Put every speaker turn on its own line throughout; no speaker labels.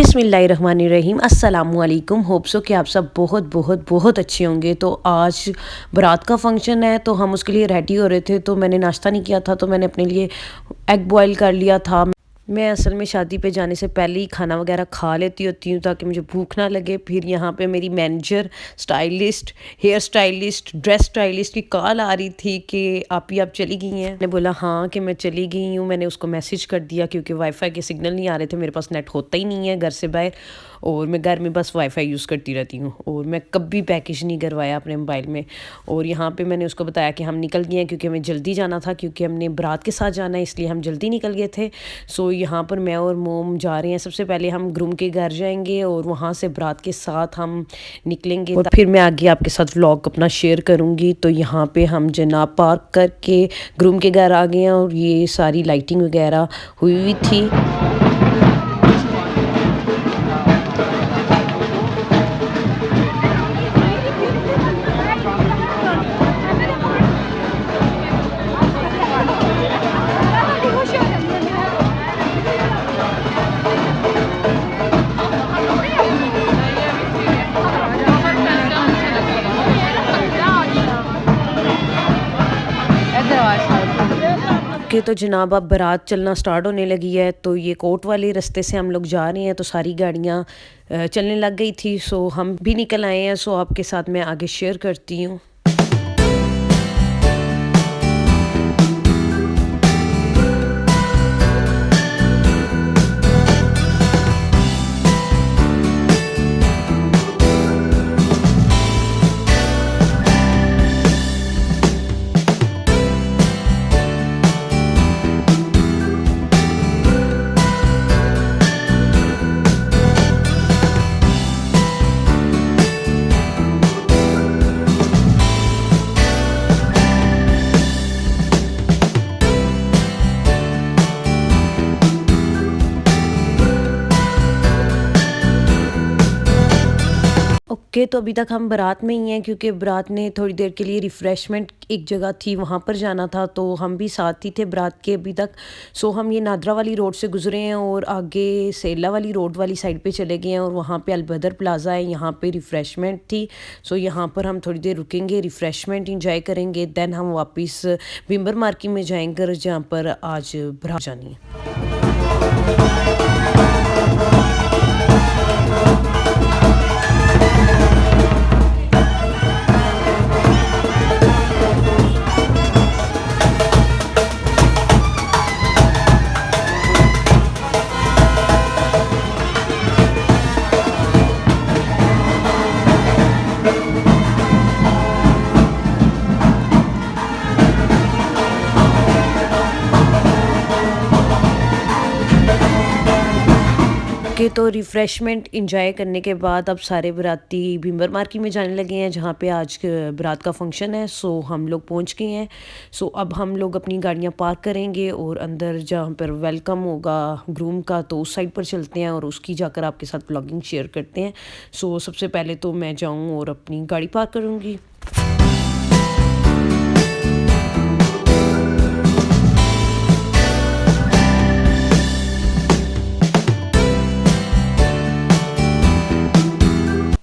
बिस्मिल्लाहिर्रहमानिर्रहीम अस्सलामुअलैकुम। Hope so कि आप सब बहुत बहुत बहुत अच्छे होंगे। तो आज बारात का फंक्शन है तो हम उसके लिए रेडी हो रहे थे। तो मैंने नाश्ता नहीं किया था तो मैंने अपने लिए एग बॉयल कर लिया था। मैं असल में शादी पे जाने से पहले ही खाना वगैरह खा लेती होती हूँ ताकि मुझे भूख ना लगे। फिर यहाँ पे मेरी manager, stylist, hair stylist, dress stylist की कॉल आ रही थी कि आप चली गई हैं। मैंने बोला हाँ कि मैं चली गई हूँ। मैंने उसको मैसेज कर दिया क्योंकि वाईफाई के सिग्नल नहीं आ रहे थे, मेरे पास नेट होता ही नहीं है घर से बाहर, और मैं घर में बस वाईफाई यूज़ करती रहती हूँ। और मैं कभी पैकेज नहीं करवाया अपने मोबाइल में। और यहाँ पे मैंने उसको बताया कि हम निकल गए हैं क्योंकि हमें जल्दी जाना था, क्योंकि हमने बारात के साथ जाना है इसलिए हम जल्दी निकल गए थे। सो यहाँ पर मैं और मोम जा रहे हैं। सबसे पहले हम ग्रूम के घर जाएंगे और वहाँ से बारात के साथ हम निकलेंगे और फिर मैं आगे आपके साथ व्लॉग अपना शेयर करूँगी। तो यहाँ पे हम जनाब पार्क करके ग्रूम के घर आ गए हैं और ये सारी लाइटिंग वगैरह हुई थी। के तो जनाब अब बारात चलना स्टार्ट होने लगी है। तो ये कोर्ट वाले रास्ते से हम लोग जा रहे हैं। तो सारी गाड़ियाँ चलने लग गई थी, सो हम भी निकल आए हैं। सो आपके साथ मैं आगे शेयर करती हूँ। ओके, तो अभी तक हम बारात में ही हैं क्योंकि बारात ने थोड़ी देर के लिए रिफ़्रेशमेंट एक जगह थी वहाँ पर जाना था, तो हम भी साथ ही थे बारात के अभी तक। सो हम ये नादरा वाली रोड से गुजरे हैं और आगे सेला वाली रोड वाली साइड पे चले गए हैं और वहाँ पे अलबदर प्लाज़ा है, यहाँ पे रिफ़्रेशमेंट थी। सो यहाँ पर हम थोड़ी देर रुकेंगे, रिफ़्रेशमेंट इंजॉय करेंगे, दैन हम वापस बिम्बर मार्केट में जाएंगे जहाँ पर आज बारात जानी है। के तो रिफ़्रेशमेंट इंजॉय करने के बाद अब सारे बाराती बिम्बर मार्केट में जाने लगे हैं जहाँ पे आज बारात का फंक्शन है। सो हम लोग पहुँच गए हैं। सो अब हम लोग अपनी गाड़ियाँ पार्क करेंगे और अंदर जहाँ पर वेलकम होगा ग्रूम का तो उस साइड पर चलते हैं और उसकी जाकर आपके साथ ब्लॉगिंग शेयर करते हैं। सो सबसे पहले तो मैं जाऊँ और अपनी गाड़ी पार्क करूँगी।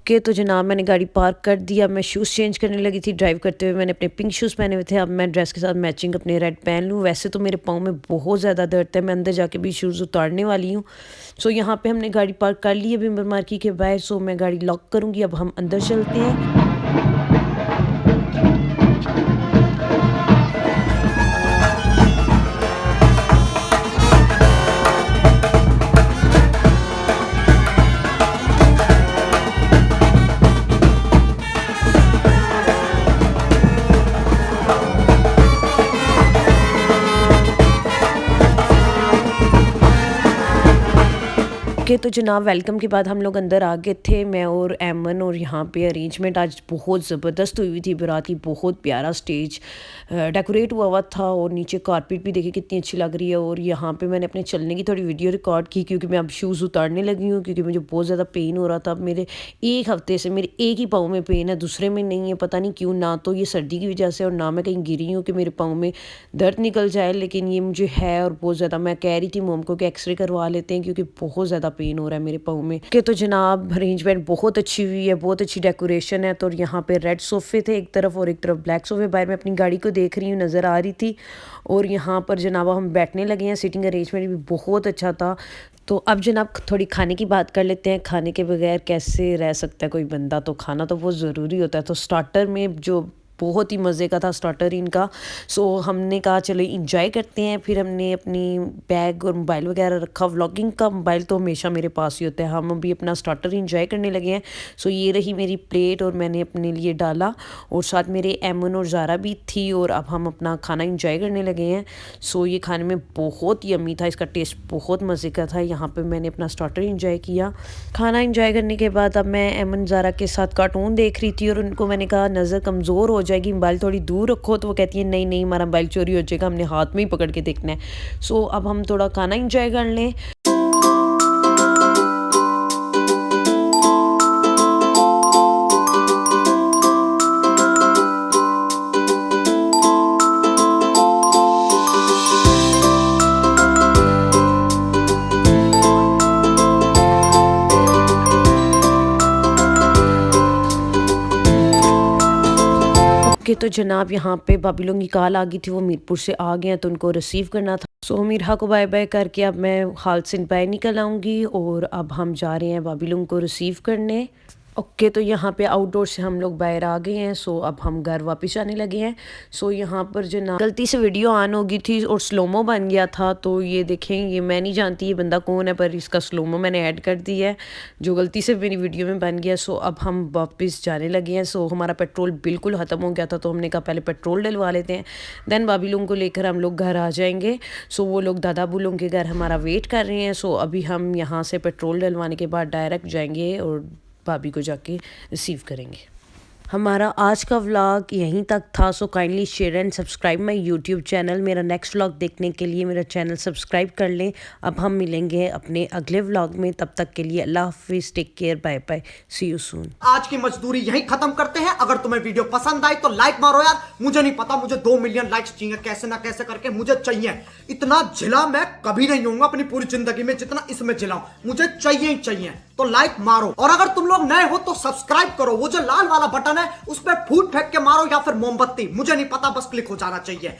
के तो जनाब मैंने गाड़ी पार्क कर दिया। मैं शूज़ चेंज करने लगी थी। ड्राइव करते हुए मैंने अपने पिंक शूज़ पहने हुए थे, अब मैं ड्रेस के साथ मैचिंग अपने रेड पहन लूँ। वैसे तो मेरे पाँव में बहुत ज़्यादा दर्द है, मैं अंदर जाके भी शूज़ उतारने वाली हूँ। सो यहाँ पे हमने गाड़ी पार्क कर ली है बिम्बर मार्केट के बाहर। सो मैं गाड़ी लॉक करूँगी, अब हम अंदर चलते हैं। ओके, तो जनाब वेलकम के बाद हम लोग अंदर आ गए थे, मैं और एमन। और यहाँ पे अरेंजमेंट आज बहुत ज़बरदस्त हुई थी। बारात की बहुत प्यारा स्टेज डेकोरेट हुआ था और नीचे कारपेट भी देखिए कितनी अच्छी लग रही है। और यहाँ पे मैंने अपने चलने की थोड़ी वीडियो रिकॉर्ड की क्योंकि मैं अब शूज़ उतारने लगी हूँ क्योंकि मुझे बहुत ज़्यादा पेन हो रहा था। अब मेरे एक हफ़्ते से मेरे एक ही पाँव में पेन है, दूसरे में नहीं है, पता नहीं क्यों। ना तो ये सर्दी की वजह से और ना मैं कहीं गिरी हूँ कि मेरे पाँव में दर्द निकल जाए, लेकिन ये मुझे है और बहुत ज़्यादा। मैं कह रही थी मोम को कि एक्सरे करवा लेते हैं क्योंकि बहुत ज़्यादा पेन हो रहा है मेरे पाँव में कि तो जनाब अरेंजमेंट बहुत अच्छी हुई है, बहुत अच्छी डेकोरेशन है। तो यहाँ पे रेड सोफ़े थे एक तरफ और एक तरफ ब्लैक सोफ़े। बाहर मैं अपनी गाड़ी को देख रही हूँ, नज़र आ रही थी। और यहाँ पर जनाब हम बैठने लगे हैं, सीटिंग अरेंजमेंट भी बहुत अच्छा था। तो अब जनाब थोड़ी खाने की बात कर लेते हैं। खाने के बगैर कैसे रह सकता है कोई बंदा, तो खाना तो बहुत ज़रूरी होता है। तो स्टार्टर में जो बहुत ही मज़े का था स्टार्टर इनका, सो हमने कहा चलो इंजॉय करते हैं। फिर हमने अपनी बैग और मोबाइल वगैरह रखा। व्लॉगिंग का मोबाइल तो हमेशा मेरे पास ही होता है। हम अभी अपना स्टार्टर इंजॉय करने लगे हैं। सो ये रही मेरी प्लेट और मैंने अपने लिए डाला और साथ मेरे एमन और ज़ारा भी थी और अब हम अपना खाना इंजॉय करने लगे हैं। सो ये खाने में बहुत ही यम्मी था, इसका टेस्ट बहुत मज़े का था। यहाँ पर मैंने अपना स्टार्टर इंजॉय किया। खाना इंजॉय करने के बाद अब मैं एमन ज़ारा के साथ कार्टून देख रही थी और उनको मैंने कहा नज़र कमज़ोर हो जाएगी, मोबाइल थोड़ी दूर रखो। तो वो कहती है नहीं नहीं हमारा मोबाइल चोरी हो जाएगा, हमने हाथ में ही पकड़ के देखना है। सो अब हम थोड़ा खाना इंजॉय कर लें। तो जनाब यहाँ पे भाभी लोगों की कॉल आ गई थी, वो मीरपुर से आ गए हैं तो उनको रिसीव करना था। सो मीरहा को बाय बाय करके अब मैं हाल से बाहर निकल आऊँगी और अब हम जा रहे हैं भाभी लोगों को रिसीव करने। ओके तो यहाँ पे आउटडोर से हम लोग बाहर आ गए हैं। सो अब हम घर वापस आने लगे हैं। सो यहाँ पर जो ना गलती से वीडियो ऑन हो गई थी और स्लोमो बन गया था। तो ये देखें, ये मैं नहीं जानती ये बंदा कौन है, पर इसका स्लोमो मैंने ऐड कर दिया है जो गलती से मेरी वीडियो में बन गया। सो अब हम वापस जाने लगे हैं। सो हमारा पेट्रोल बिल्कुल ख़त्म हो गया था तो हमने कहा पहले पेट्रोल डलवा लेते हैं, देन भाभी लोगों को लेकर हम लोग घर आ जाएंगे। सो वो लोग दादा अबू लोगों के घर हमारा वेट कर रहे हैं। सो अभी हम यहाँ से पेट्रोल डलवाने के बाद डायरेक्ट जाएंगे और भाभी को जाके रिसीव करेंगे। हमारा आज का व्लॉग यहीं तक था। So kindly share and subscribe my YouTube channel. मेरा नेक्स्ट व्लॉग देखने के लिए मेरा चैनल सब्सक्राइब कर लें। अब हम मिलेंगे अपने अगले व्लॉग में, तब तक के लिए अल्लाह हाफिज़, take care, bye bye, see you soon.
आज की मजदूरी यहीं खत्म करते हैं। अगर तुम्हें वीडियो पसंद आई तो लाइक मारो यार। मुझे नहीं पता, मुझे 2 मिलियन लाइक्स चाहिए, कैसे ना कैसे करके मुझे चाहिए। इतना जिला मैं कभी नहीं हूँ अपनी पूरी जिंदगी में जितना इसमें जिलाऊं, मुझे चाहिए ही चाहिए। तो लाइक मारो और अगर तुम लोग नए हो तो सब्सक्राइब करो। वो जो लाल वाला बटन है उस पर फूट फेंक के मारो या फिर मोमबत्ती, मुझे नहीं पता, बस क्लिक हो जाना चाहिए।